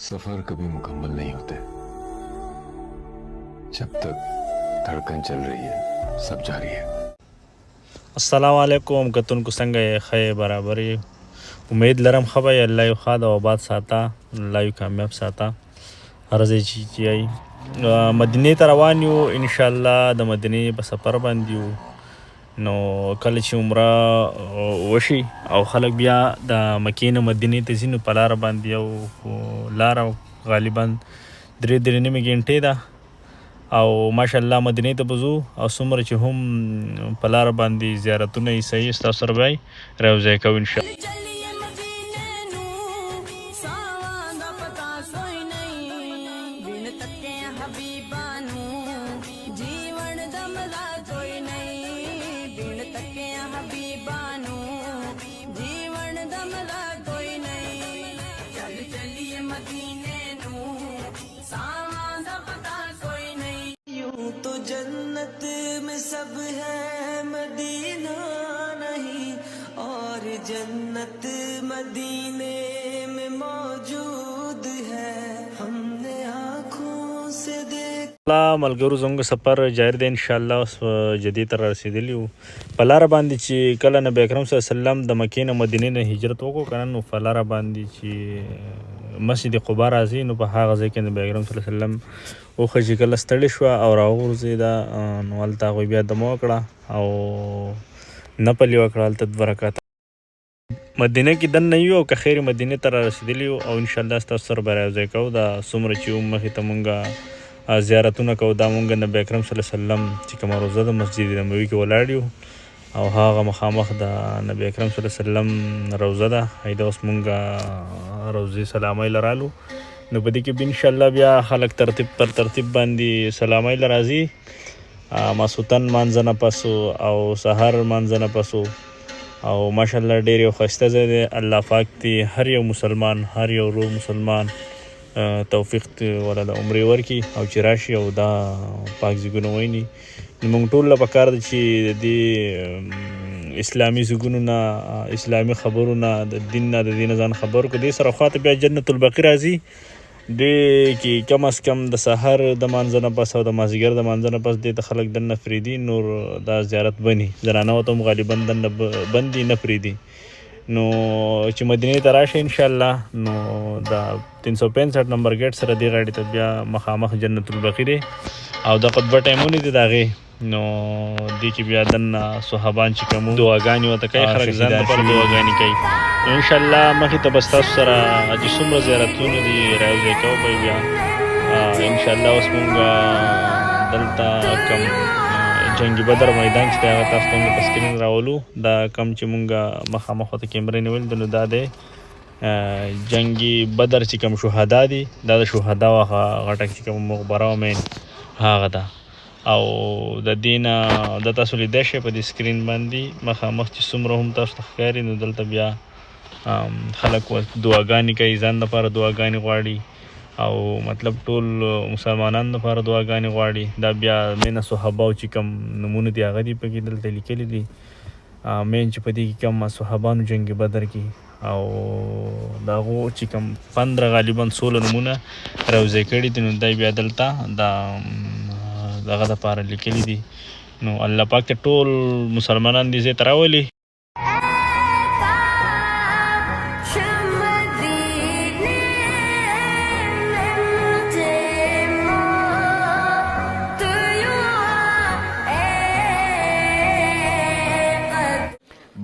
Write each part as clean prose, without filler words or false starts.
सफर कभी मुकम्मल नहीं होते जब तक धड़कन चल रही है, सब जारी है। السلام علیکم کتونکو څنګه یې ښه برابر یې امید لرم ښه به یې الله یو ښاد او آباد ساته الله یو کامیاب ساته هر ځای چې یې مدینې ته روان یو انشاءالله د مدینې په سفر باندې یو نو کله چې عمره وشي او خلک بیا د مکې نه مدینې ته ځي نو په لاره باندې یو لاره غالبا 3 نیمې ګنټې ده او ماشاءالله مدینې ته به ځو او څومره چې هم په لاره باندې زیارتونه یې صحیح ستاسو سره به یې راوځای کوو انشاءالله. तो जन्नत में सब है मदीना नहीं और जन्नत मदीने में मौजूद है हमने आँखों से देख ملګرو زموږ سفر جاری دی انشاءالله اوس جدې ته رارسېدلي یو په لاره باندې چې کله نبی اکرم صلی الله علیه وسلم د مکې نه مدینې نه هجرت وکړو که نه نو په لاره باندې چې مسجد قبا راځي نو په هغه ځای کې نبی اکرم صلی الله علیه وسلم وخه چې کله ستړې شوه او راوغورځېده نو هلته هغوی بیا دمه وکړه او نفل یې وکړه هلته 2 رکعته مدینه کې دننه یو او که خیر مدینې ته رارسېدلي یو او انشاءالله ستاسو سره به راځای کوو دا څومره چې مخې ته مونږ زیارتونه کوو دا مونږ نبی اکرم صلی الله علیه وسلم چې کومه روضه د مسجد نبوي کې ولاړ یو او هغه مخامخ د نبی اکرم صلی الله علیه وسلم روضه ده هیدا اوس مونږ روضې سلامۍ لرالو نو په دې کې به انشاءالله بیا خلک ترتیب پر ترتیب باندې سلامۍ له راځي ماسوتن مانځه نه پس او سحر مانځه نه پس او ماشاءالله ډېر یو ښایسته ځای دی الله پاک دې هر یو مسلمان هر یو روغ مسلمان توفیق ولا د عمرې ورکړي او چې راشي او دا پاک ځایونه وویني نو موږ ټول له پکار ده چې د دې اسلامي ځایونو نه اسلامي خبرو نه د دین نه د دې نه ځان خبر کړو دې سره خواته بیا جنت البقیع راځي دې کې کم از کم د سحر د مانځه نه پس او د مازدیګر د مانځه نه پس دې ته خلک دننه پرېږدي نور دا زیارت بني زنانه ورته هم غالبا دننه بندي نه پرېږدي نو چې مدینې ته راشي انشاءالله نو دا 365 نمبر ګیټ سره دې غاړې ته بیا مخامخ جنت البقیع دی او د خطبه ټایمونه دي د هغې نو دې کې بیا دننه صحابان چې کوم دعاګانې ورته کوي خلک ځان لپاره دعاګانې کوي نو انشاءالله مخې ته به ستاسو سره چې څومره زیارتونه دي راوځای کوو به بیا انشاءالله اوس مونږ دلته کوم جنګ بدر میدان چې دی هغه تاسو ته موږ په سکرین راولو دا کم چې مونږ مخامخ ورته کیمرې نیولي دي نو دا دی جنګ بدر چې کوم شهدا دي دا د شهدا هغه غټک چې کوم مقبره او مین هغه ده او د دې نه د تاسو لیدای شئ په دې سکرین باندې مخامخ چې څومره هم تاسو ته ښکاري نو دلته بیا خلک دعاګانې کوي ځان لپاره دعاګانې غواړي او مطلب ټول مسلمانانو لپاره دعاګانې غواړي دا بیا مینه صحابهو چې کوم نمونه دي هغه دي پکې دلته لیکلي دي مین چې په دې کې کوم صحابانو جنګ بدر کې او د هغو چې کوم 15 غالبا 16 نمونه راوځای کړي دي نو دا بیا دلته دا دغه دپاره لیکلي دي نو الله پاک ته ټول مسلمانان دې ځای ته راولي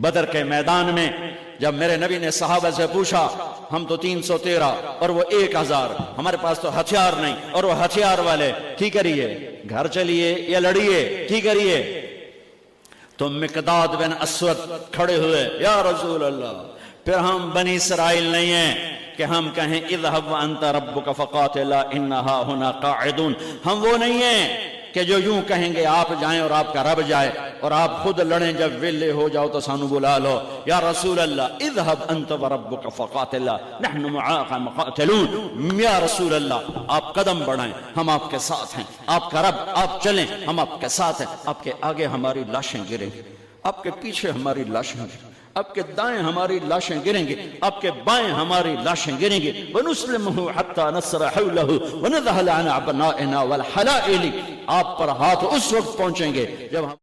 बदर के मैदान में जब मेरे नबी ने सहाबा से पूछा हम तो 313 और वो 1000 हमारे पास तो हथियार नहीं और वो हथियार वाले की करिए घर चलिए या लड़िए की करिए तो मिकदाद बिन अस्वद खड़े हुए या रसूल अल्लाह फिर हम बनी इसराइल नहीं है कि हम कहें इज़हब व अंत रब्बुका फक़ातिला इन्ना हाहुना क़ाइदून हम वो नहीं है कि जो यूं कहेंगे आप जाएं और आपका रब जाए और आप खुद लड़ें जब विले हो जाओ तो सानू बुला लो या रसूल अल्लाह इज़हब अंत व रब्बुका फक़ातिला नहनु मआका मुक़ातिलून या रसूल अल्लाह आप कदम बढ़ाएं हम आपके साथ हैं आपका रब आप चलें हम आपके साथ हैं आपके आगे हमारी लाशें गिरेंगी आपके पीछे हमारी लाशें आपके दाएं हमारी लाशें गिरेंगे, आपके बाएं हमारी लाशें गिरेंगे। वनुस्लिमुहु हत्ता नसरा हौलहु वनज़हल अन अबनाइना वल हलाइली। आप पर हाथ उस वक्त पहुंचेंगे जब हम